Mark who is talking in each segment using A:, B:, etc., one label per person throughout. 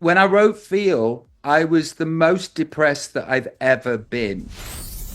A: When I wrote Feel, I was the most depressed that I've ever been.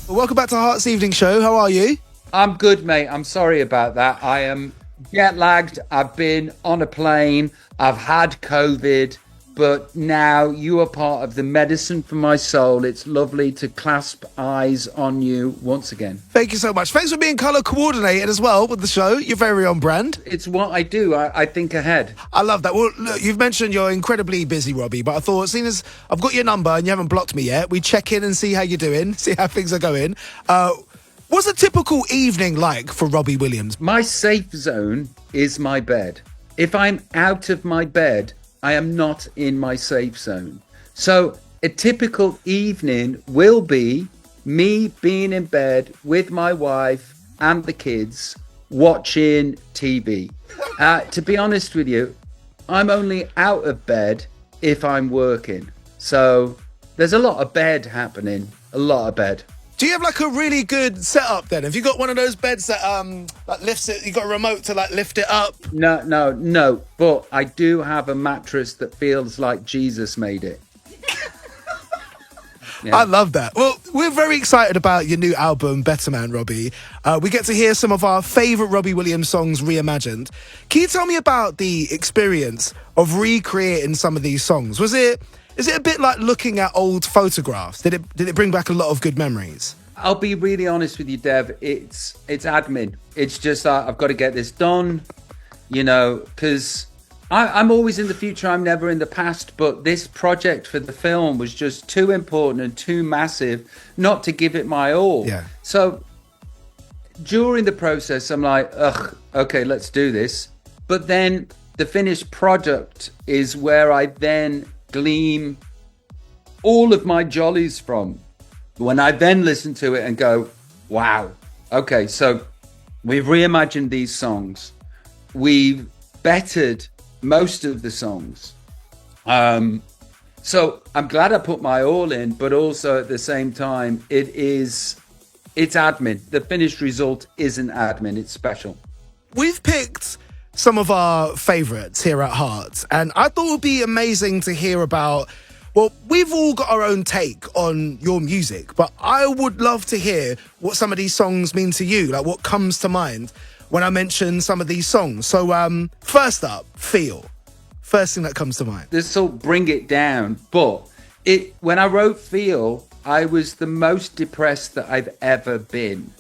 B: Welcome back to Heart's Evening Show. How are you?
A: I'm good, mate. I'm sorry about that. I am jet lagged. I've been on a plane. I've had COVID, but now you are part of the medicine for my soul. It's lovely to clasp eyes on you once again.
B: Thank you so much. Thanks for being colour coordinated as well with the show. You're very on brand.
A: It's what I do. I think ahead.
B: I love that. Well, look, you've mentioned you're incredibly busy, Robbie, but I thought, seeing as I've got your number and you haven't blocked me yet, we check in and see how you're doing, see how things are going. What's a typical evening like for Robbie Williams?
A: My safe zone is my bed. If I'm out of my bed, I am not in my safe zone. So a typical evening will be me being in bed with my wife and the kids watching TV. To be honest with you, I'm only out of bed if I'm working. So there's a lot of bed happening, a lot of bed.
B: Do you have like a really good setup then? Have you got one of those beds that like lifts it? You got a remote to like lift it up?
A: No. But I do have a mattress that feels like Jesus made it.
B: Yeah. I love that. Well, we're very excited about your new album, Better Man, Robbie. We get to hear some of our favourite Robbie Williams songs reimagined. Can you tell me about the experience of recreating some of these songs? Is it a bit like looking at old photographs? Did it bring back a lot of good memories?
A: I'll be really honest with you, Dev. It's admin. It's just I've got to get this done, because I'm always in the future. I'm never in the past. But this project for the film was just too important and too massive not to give it my all.
B: Yeah.
A: So during the process, I'm like, ugh, okay, let's do this. But then the finished product is where I then glean all of my jollies from. When I then listen to it and go, wow, okay, so we've reimagined these songs. We've bettered most of the songs. So I'm glad I put my all in, but also at the same time, it's admin. The finished result isn't admin, it's special.
B: We've picked some of our favourites here at Heart, and I thought it would be amazing to hear about. Well, we've all got our own take on your music, but I would love to hear what some of these songs mean to you, like what comes to mind when I mention some of these songs. So first up, Feel. First thing that comes to mind.
A: This will bring it down, but when I wrote Feel, I was the most depressed that I've ever been.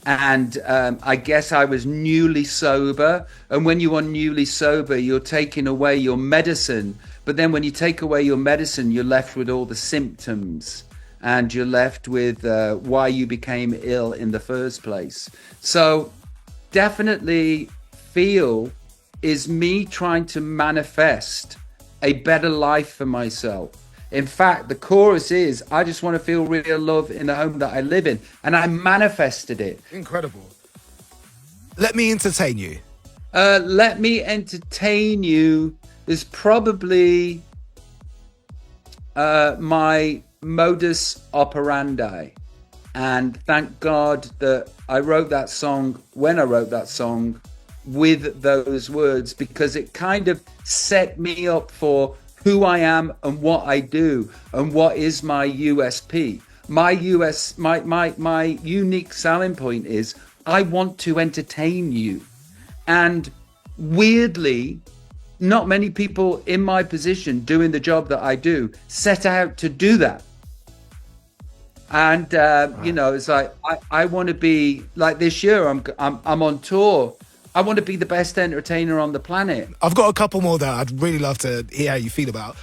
A: And I guess I was newly sober. And when you are newly sober, you're taking away your medicine. But then when you take away your medicine, you're left with all the symptoms. And you're left with why you became ill in the first place. So definitely Feel is me trying to manifest a better life for myself. In fact, the chorus is, I just want to feel real love in the home that I live in. And I manifested it.
B: Incredible. Let me entertain you.
A: Let me entertain you is probably my modus operandi. And thank God that I wrote that song when I wrote that song with those words, because it kind of set me up for who I am and what I do and what is my USP. My unique selling point is I want to entertain you. And weirdly, not many people in my position doing the job that I do set out to do that. And it's like I want to be like this year. I'm on tour. I want to be the best entertainer on the planet.
B: I've got a couple more that I'd really love to hear how you feel about.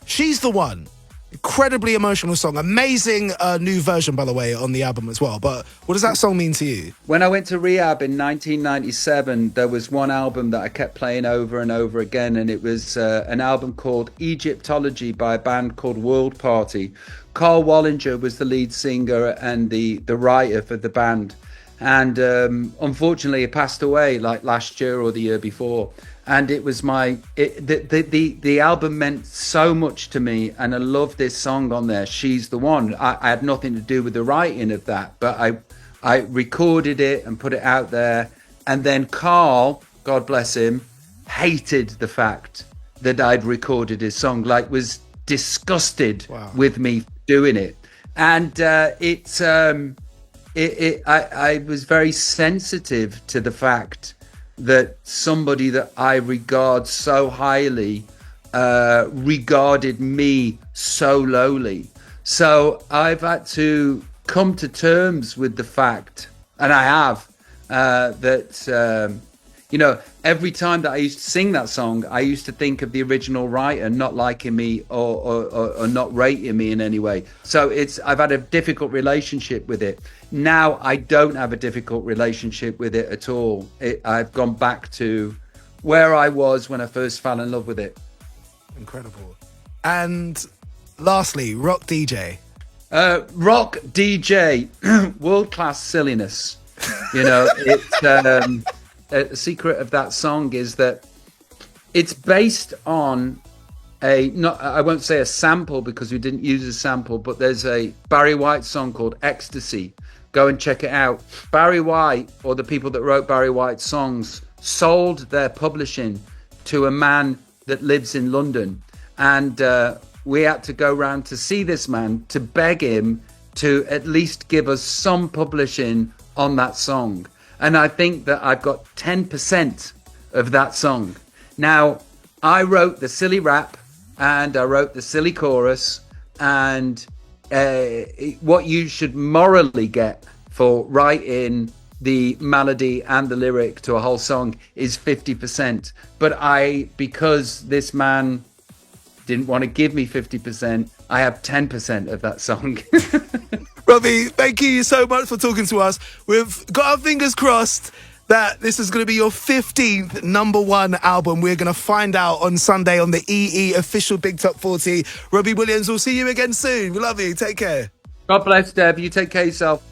B: She's the One. Incredibly emotional song. Amazing new version, by the way, on the album as well. But what does that song mean to you?
A: When I went to rehab in 1997, there was one album that I kept playing over and over again. And it was an album called Egyptology by a band called World Party. Carl Wallinger was the lead singer and the writer for the band. And unfortunately, he passed away like last year or the year before. And it was the album meant so much to me, and I love this song on there. She's the One. I had nothing to do with the writing of that, but I recorded it and put it out there. And then Carl, God bless him, hated the fact that I'd recorded his song, like was disgusted
B: Wow.
A: with me doing it. And I was very sensitive to the fact that somebody that I regard so highly regarded me so lowly. So I've had to come to terms with the fact, and I have, that you know, every time that I used to sing that song, I used to think of the original writer not liking me or not rating me in any way. So I've had a difficult relationship with it. Now I don't have a difficult relationship with it at all. I've gone back to where I was when I first fell in love with it.
B: Incredible. And lastly, rock DJ.
A: Rock DJ, world-class silliness. You know, it's the secret of that song is that it's based on I won't say a sample because we didn't use a sample, but there's a Barry White song called Ecstasy. Go and check it out. Barry White, or the people that wrote Barry White's songs, sold their publishing to a man that lives in London. And we had to go round to see this man to beg him to at least give us some publishing on that song. And I think that I've got 10% of that song. Now, I wrote the silly rap and I wrote the silly chorus, and what you should morally get for writing the melody and the lyric to a whole song is 50%. But because this man didn't want to give me 50%, I have 10% of that song.
B: Robbie, thank you so much for talking to us. We've got our fingers crossed that this is going to be your 15th #1 album. We're going to find out on Sunday on the EE official Big Top 40. Robbie Williams, we'll see you again soon. We love you. Take care.
A: God bless, Deb. You take care of yourself.